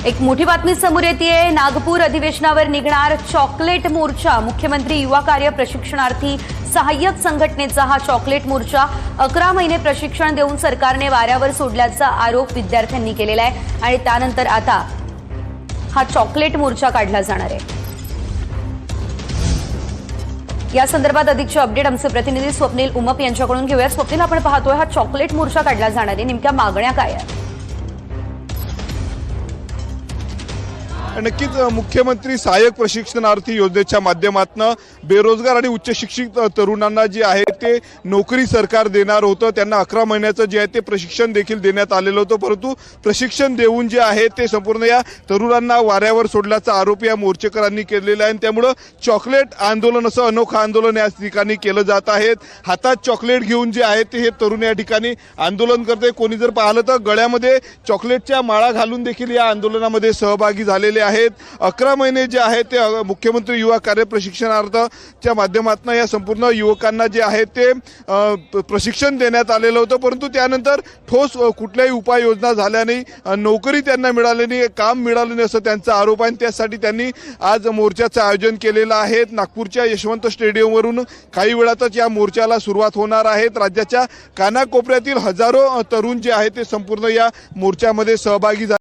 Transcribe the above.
एक मोठी बातमी समोर येतेय। नागपूर अधिवेशनावर निघणार चॉकलेट मोर्चा। मुख्यमंत्री युवा कार्य प्रशिक्षणार्थी सहाय्यक संघटनेचा हा चॉकलेट मोर्चा 11 महिने प्रशिक्षण देऊन सरकारने वाऱ्यावर सोडल्याचा आरोप विद्यार्थ्यांनी केलेला आहे आणि त्यानंतर आता हा चॉकलेट मोर्चा काढला जाणार आहे। या संदर्भात अधिकचे अपडेट आमचे प्रतिनिधी स्वप्नील उमप यांच्याकडून घेऊया। स्वप्नील, आपण पाहतोय हा चॉकलेट मोर्चा काढला जाणार आहे, नेमक्या मागण्या काय आहेत? नक्कीच मुख्यमंत्री सहाय्यक प्रशिक्षणार्थी योजनेच्या माध्यमातून बेरोजगार आणि उच्च शिक्षित तरुणांना जे आहे ते नोकरी सरकार देणार होतं। त्यांना 11 महिन्याचं जे आहे ते प्रशिक्षण देखील देण्यात आलेलं होतं, परंतु प्रशिक्षण देऊन जे आहे ते संपूर्ण या तरुणांना वाऱ्यावर सोडल्याचा आरोप या मोर्चेकरांनी केलेला आहे। त्यामुळे चॉकलेट आंदोलन असं अनोखं आंदोलन या ठिकाणी केलं जात आहे। हातात चॉकलेट घेऊन जे आहे ते हे तरुण या ठिकाणी आंदोलन करते। कोणी जर पाहिलं तर गळ्यामध्ये चॉकलेटच्या माळा घालून देखील या आंदोलनामध्ये सहभागी झालेले आहेत। 11 महिने जे आहे ते मुख्यमंत्री युवा कार्य प्रशिक्षणार्थीच्या माध्यमातून या संपूर्ण युवकांना जे आहे ते प्रशिक्षण देण्यात आलेलं होतं, परंतु त्यानंतर ठोस कुठल्याही उपाययोजना झाल्या नाही, नोकरी त्यांना मिळाली नाही, काम मिळालं नाही असं त्यांचा आरोप आहे। त्यासाठी त्यांनी आज मोर्चाचं आयोजन केलेलं आहे। नागपूरच्या यशवंत स्टेडियमवरून काही वेळातच या मोर्चाला सुरुवात होणार आहे। राज्याच्या कानाकोपऱ्यातील हजारो तरुण जे आहे ते संपूर्ण या मोर्चामध्ये सहभागी